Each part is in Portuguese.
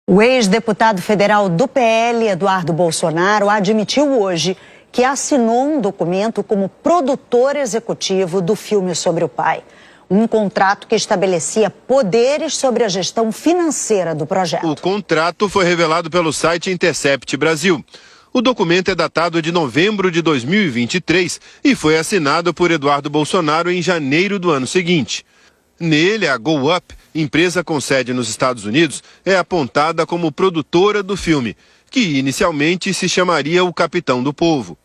O ex-deputado federal do PL, Eduardo Bolsonaro, admitiu hoje que assinou um documento como produtor executivo do filme sobre o pai. Um contrato que estabelecia poderes sobre a gestão financeira do projeto. O contrato foi revelado pelo site Intercept Brasil. O documento é datado de novembro de 2023 e foi assinado por Eduardo Bolsonaro em janeiro do ano seguinte. Nele, a GoUp, empresa com sede nos Estados Unidos, é apontada como produtora do filme, que inicialmente se chamaria O Capitão do Povo.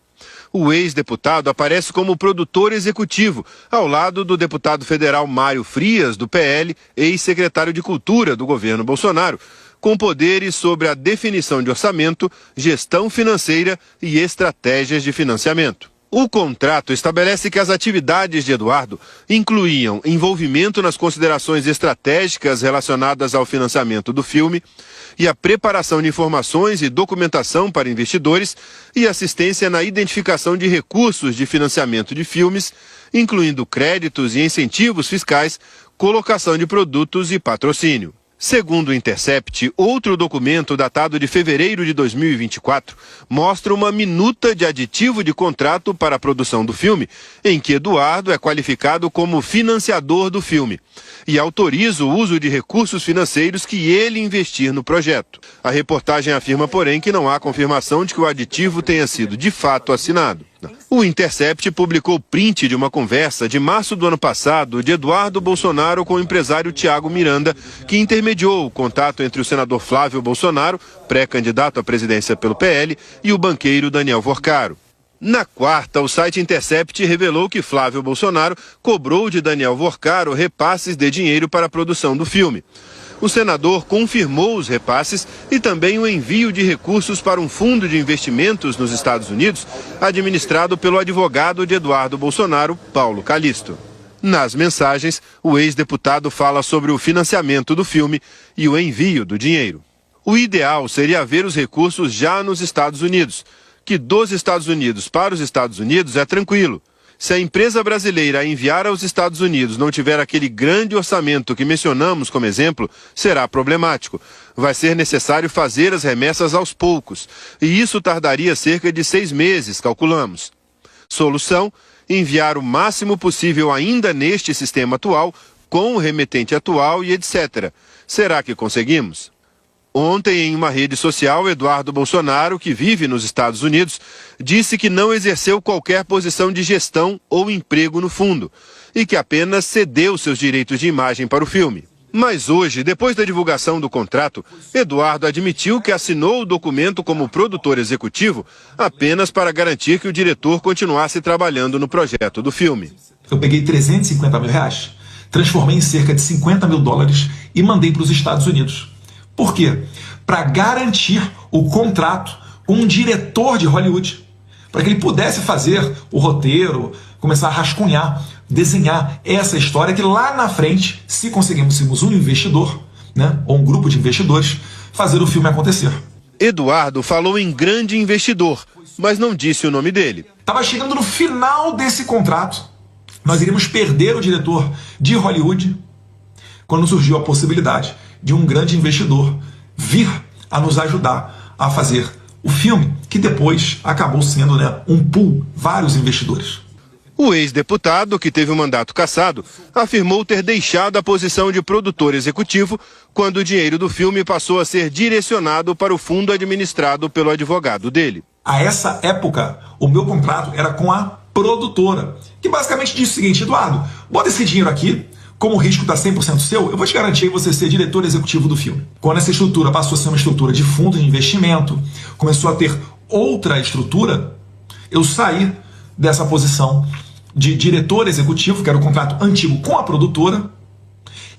O ex-deputado aparece como produtor executivo, ao lado do deputado federal Mário Frias, do PL, ex-secretário de Cultura do governo Bolsonaro, com poderes sobre a definição de orçamento, gestão financeira e estratégias de financiamento. O contrato estabelece que as atividades de Eduardo incluíam envolvimento nas considerações estratégicas relacionadas ao financiamento do filme e a preparação de informações e documentação para investidores e assistência na identificação de recursos de financiamento de filmes, incluindo créditos e incentivos fiscais, colocação de produtos e patrocínio. Segundo o Intercept, outro documento datado de fevereiro de 2024 mostra uma minuta de aditivo de contrato para a produção do filme, em que Eduardo é qualificado como financiador do filme e autoriza o uso de recursos financeiros que ele investir no projeto. A reportagem afirma, porém, que não há confirmação de que o aditivo tenha sido de fato assinado. O Intercept publicou print de uma conversa de março do ano passado de Eduardo Bolsonaro com o empresário Tiago Miranda, que intermediou o contato entre o senador Flávio Bolsonaro, pré-candidato à presidência pelo PL, e o banqueiro Daniel Vorcaro. Na quarta, o site Intercept revelou que Flávio Bolsonaro cobrou de Daniel Vorcaro repasses de dinheiro para a produção do filme. O senador confirmou os repasses e também o envio de recursos para um fundo de investimentos nos Estados Unidos, administrado pelo advogado de Eduardo Bolsonaro, Paulo Calixto. Nas mensagens, o ex-deputado fala sobre o financiamento do filme e o envio do dinheiro. O ideal seria haver os recursos já nos Estados Unidos, que dos Estados Unidos para os Estados Unidos é tranquilo. Se a empresa brasileira a enviar aos Estados Unidos não tiver aquele grande orçamento que mencionamos como exemplo, será problemático. Vai ser necessário fazer as remessas aos poucos, e isso tardaria cerca de 6 meses, calculamos. Solução: enviar o máximo possível ainda neste sistema atual, com o remetente atual e etc. Será que conseguimos? Ontem, em uma rede social, Eduardo Bolsonaro, que vive nos Estados Unidos, disse que não exerceu qualquer posição de gestão ou emprego no fundo e que apenas cedeu seus direitos de imagem para o filme. Mas hoje, depois da divulgação do contrato, Eduardo admitiu que assinou o documento como produtor executivo apenas para garantir que o diretor continuasse trabalhando no projeto do filme. Eu peguei 350 mil reais, transformei em cerca de 50 mil dólares e mandei para os Estados Unidos. Por quê? Para garantir o contrato com um diretor de Hollywood, para que ele pudesse fazer o roteiro, começar a rascunhar, desenhar essa história que lá na frente, se conseguirmos um investidor, né, ou um grupo de investidores, fazer o filme acontecer. Eduardo falou em grande investidor, mas não disse o nome dele. Estava chegando no final desse contrato, nós iríamos perder o diretor de Hollywood, quando surgiu a possibilidade de um grande investidor vir a nos ajudar a fazer o filme, que depois acabou sendo, um pool, vários investidores. O ex-deputado, que teve o mandato cassado, afirmou ter deixado a posição de produtor executivo quando o dinheiro do filme passou a ser direcionado para o fundo administrado pelo advogado dele. A essa época, o meu contrato era com a produtora, que basicamente disse o seguinte: Eduardo, bota esse dinheiro aqui, como o risco está 100% seu, eu vou te garantir você ser diretor executivo do filme. Quando essa estrutura passou a ser uma estrutura de fundo de investimento, começou a ter outra estrutura, eu saí dessa posição de diretor executivo, que era o contrato antigo com a produtora,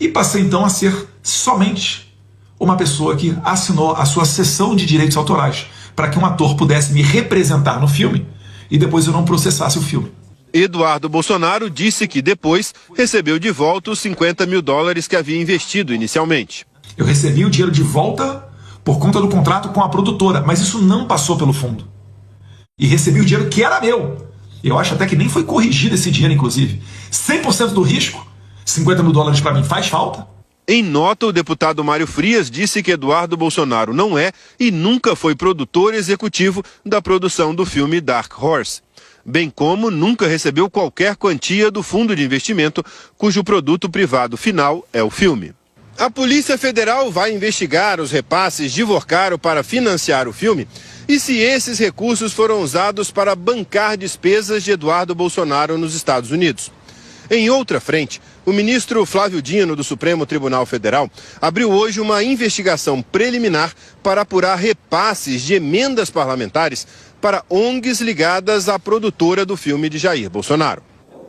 e passei então a ser somente uma pessoa que assinou a sua cessão de direitos autorais, para que um ator pudesse me representar no filme e depois eu não processasse o filme. Eduardo Bolsonaro disse que depois recebeu de volta os 50 mil dólares que havia investido inicialmente. Eu recebi o dinheiro de volta por conta do contrato com a produtora, mas isso não passou pelo fundo. E recebi o dinheiro que era meu. Eu acho até que nem foi corrigido esse dinheiro, inclusive. 100% do risco, 50 mil dólares para mim faz falta. Em nota, o deputado Mário Frias disse que Eduardo Bolsonaro não é e nunca foi produtor executivo da produção do filme Dark Horse, bem como nunca recebeu qualquer quantia do fundo de investimento cujo produto privado final é o filme. A Polícia Federal vai investigar os repasses de Vorcaro para financiar o filme e se esses recursos foram usados para bancar despesas de Eduardo Bolsonaro nos Estados Unidos. Em outra frente, o ministro Flávio Dino, do Supremo Tribunal Federal, abriu hoje uma investigação preliminar para apurar repasses de emendas parlamentares para ONGs ligadas à produtora do filme de Jair Bolsonaro.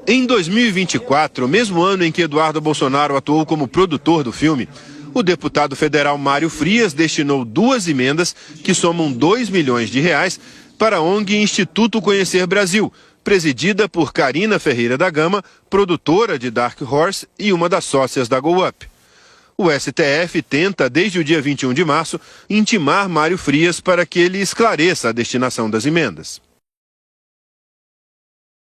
Em 2024, mesmo ano em que Eduardo Bolsonaro atuou como produtor do filme, o deputado federal Mário Frias destinou 2 emendas que somam R$2 milhões para a ONG Instituto Conhecer Brasil, presidida por Carina Ferreira da Gama, produtora de Dark Horse e uma das sócias da Go Up. O STF tenta, desde o dia 21 de março, intimar Mário Frias para que ele esclareça a destinação das emendas.